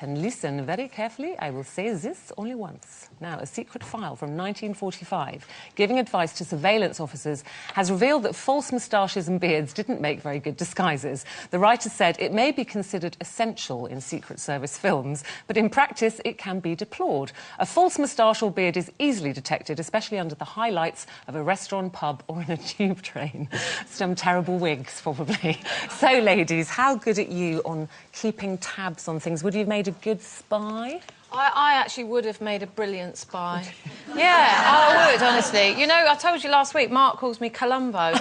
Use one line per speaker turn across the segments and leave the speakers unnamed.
and listen very carefully. I will say this only once. Now, a secret file from 1945 giving advice to surveillance officers has revealed that false moustaches and beards didn't make very good disguises. The writer said it may be considered essential in Secret Service films, but in practice it can be deplored. A false moustache or beard is easily detected, especially under the highlights of a restaurant, pub or in a tube train. Some terrible wigs, probably. So, ladies, how good are you on keeping tabs on things? Would you have made a good spy?
I actually would have made a brilliant spy. Yeah, I would, honestly. You know, I told you last week, Mark calls me Columbo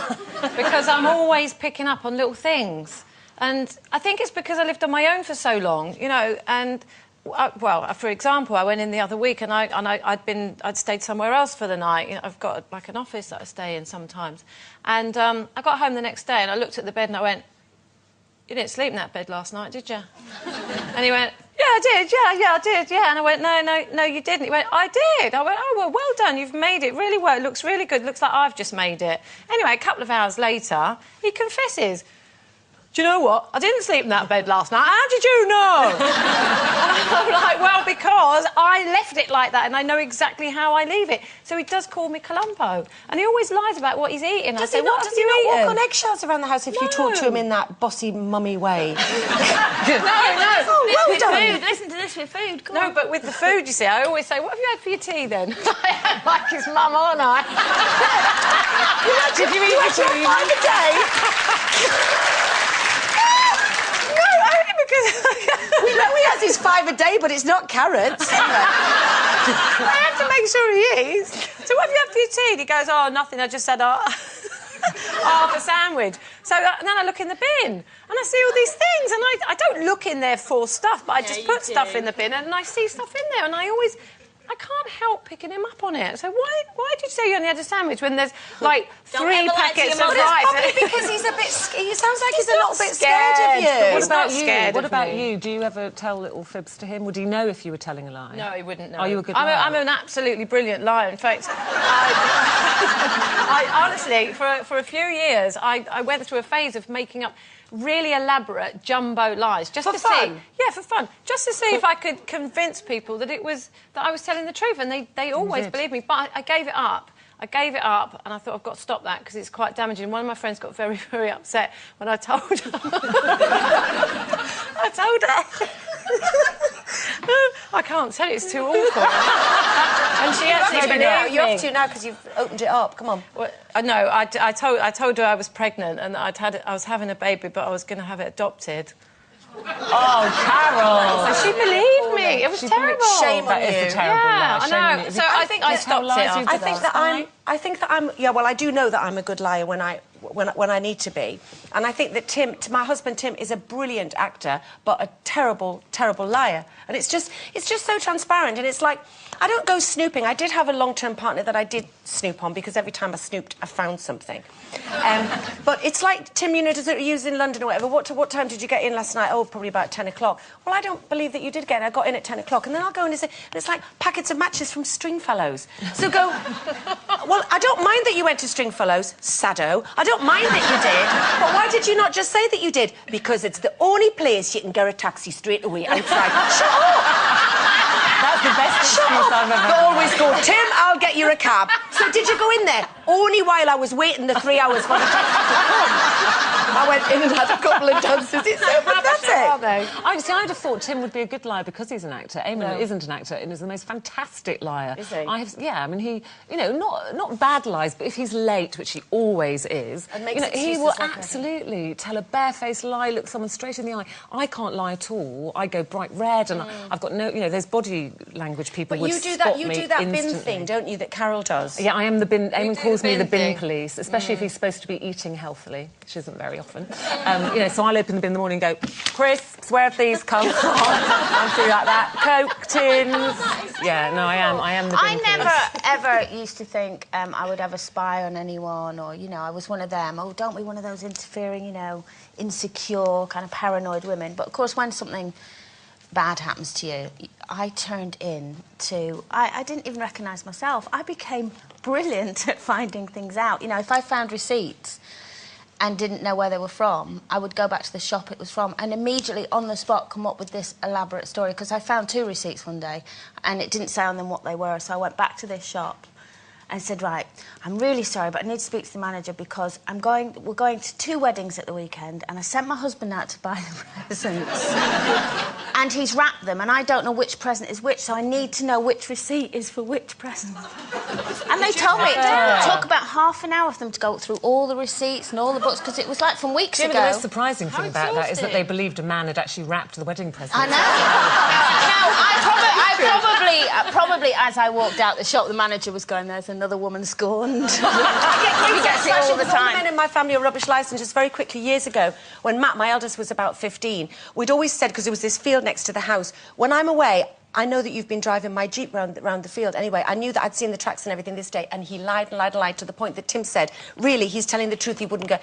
because I'm always picking up on little things. And I think it's because I lived on my own for so long, you know, and... well, for example, I went in the other week and I'd stayed somewhere else for the night. You know, I've got, like, an office that I stay in sometimes. And I got home the next day and I looked at the bed and I went, "You didn't sleep in that bed last night, did you?" And he went, "Yeah, I did, yeah, I did, yeah." And I went, no, you didn't." He went, "I did." I went, "Oh, well done, you've made it really well. It looks really good. Looks like I've just made it." Anyway, a couple of hours later, he confesses, "Do you know what? I didn't sleep in that bed last night. How did you know?" And I'm like, "Well, because I left it like that and I know exactly how I leave it." So he does call me Columbo. And he always lies about what he's eating.
Does he not walk on eggshells around the house if you talk to him in that bossy, mummy way?
No.
Oh, well done.
Food. Listen to this with food. Come on.
No, but with the food, you see, I always say, "What have you had for your tea, then?" I am like his mum, aren't I?
Did you eat your tea? A day? We know he has his 5 a day, but it's not carrots.
I have to make sure he is. "So what have you had for your tea?" And he goes, "Oh, nothing, I just had half a sandwich." So and then I look in the bin and I see all these things and I don't look in there for stuff, but I just put stuff in the bin and I see stuff in there and I can't help picking him up on it. So why did you say you only had a sandwich when there's, like, 3 packets of rice?
Probably because he's a bit... He sounds like he's a little bit scared of you.
What about you? What about you? Do you ever tell little fibs to him? Would he know if you were telling a lie?
No, he wouldn't know.
Are you a good liar?
I'm an absolutely brilliant liar. In fact, I honestly, for a few years, I went through a phase of making up really elaborate jumbo lies just to see. Yeah, for fun. Just to see if I could convince people that I was telling the truth, and they always believed me. But I gave it up. I gave it up, and I thought I've got to stop that because it's quite damaging. One of my friends got very, very upset when I told her. I told her. I can't tell it, it's too awkward. And she actually believed me.
You have to now because you've opened it up. Come on.
Well, no, I told her I was pregnant and that I was having a baby, but I was going to have it adopted.
Oh, Carol!
So she believed me. It was terrible.
Shame on you.
That is a terrible lie.
I know. So I think I stopped it.
I think that I'm... Yeah, well, I do know that I'm a good liar when I need to be. And I think that my husband Tim is a brilliant actor, but a terrible, terrible liar. And it's just so transparent. And it's like, I don't go snooping. I did have a long-term partner that I did snoop on because every time I snooped, I found something. But it's like, "Tim, you know, does it use in London or whatever? What time did you get in last night?" "Oh, probably about 10 o'clock. "Well, I don't believe that you did get in. I got in at 10 o'clock. And then I'll go in and say, and it's like packets of matches from Stringfellows. So go, "Well, I don't mind that you went to Stringfellows, Sado. I don't mind that you did. But why did you not just say that you did?" "Because it's the only place you can get a taxi straight away outside." Shut up!
That's the best excuse I've ever heard.
They always go, "Tim, I'll get you a cab." "So did you go in there?" "Only while I was waiting the 3 hours for the taxi to come." I went in and had a couple of dances. It's so pathetic.
I'd have thought Tim would be a good liar because he's an actor. Eamon isn't an actor and is the most fantastic liar.
Is he?
I mean, he, you know, not bad lies, but if he's late, which he always is, you know, he will absolutely tell a barefaced lie, look someone straight in the eye. I can't lie at all. I go bright red, and I've got no, you know, there's body language people would spot me instantly.
But you do that bin thing, don't you, that Carol does?
Yeah, I am the bin... Eamon calls me the bin police, especially if he's supposed to be eating healthily, which isn't very often. You know, so I'll open the bin in the morning and go, "Crisps, where have these come from?" I'm through like that. Coke tins. Yeah, no, I am the bin police.
I never, ever used to think I would ever spy on anyone or, you know, I was one of them. Oh, don't be one of those interfering, you know, insecure, kind of paranoid women. But, of course, when something bad happens to you, I turned into... I didn't even recognise myself. I became brilliant at finding things out. You know, if I found receipts and didn't know where they were from, I would go back to the shop it was from and immediately on the spot come up with this elaborate story, because I found 2 receipts one day and it didn't say on them what they were, so I went back to this shop and said, right, I'm really sorry, but I need to speak to the manager because we're going to 2 weddings at the weekend and I sent my husband out to buy the presents and he's wrapped them and I don't know which present is which, so I need to know which receipt is for which present. And they told me it took about half an hour for them to go through all the receipts and all the books, because it was like from weeks ago.
The most surprising thing about that is that they believed a man had actually wrapped the wedding present.
I know. I probably, as I walked out the shop, the manager was going, there's another woman scorned.
He gets it all the time. Men in my family are rubbish licence. Just very quickly, years ago, when Matt, my eldest, was about 15, we'd always said, because there was this field next to the house, when I'm away, I know that you've been driving my Jeep round the field. Anyway, I knew that I'd seen the tracks and everything this day, and he lied and lied and lied to the point that Tim said, really, he's telling the truth, he wouldn't go.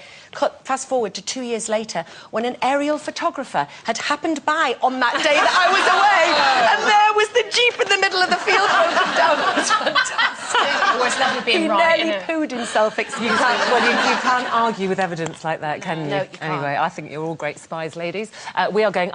Fast forward to 2 years later, when an aerial photographer had happened by on that day that I was away, and there was the Jeep in the middle of the field broken down. It was fantastic.
Always lovely being
he
right,
nearly pooed himself, excuse me.
Well, you can't argue with evidence like that, can you?
No, you can't.
Anyway, I think you're all great spies, ladies. We are going...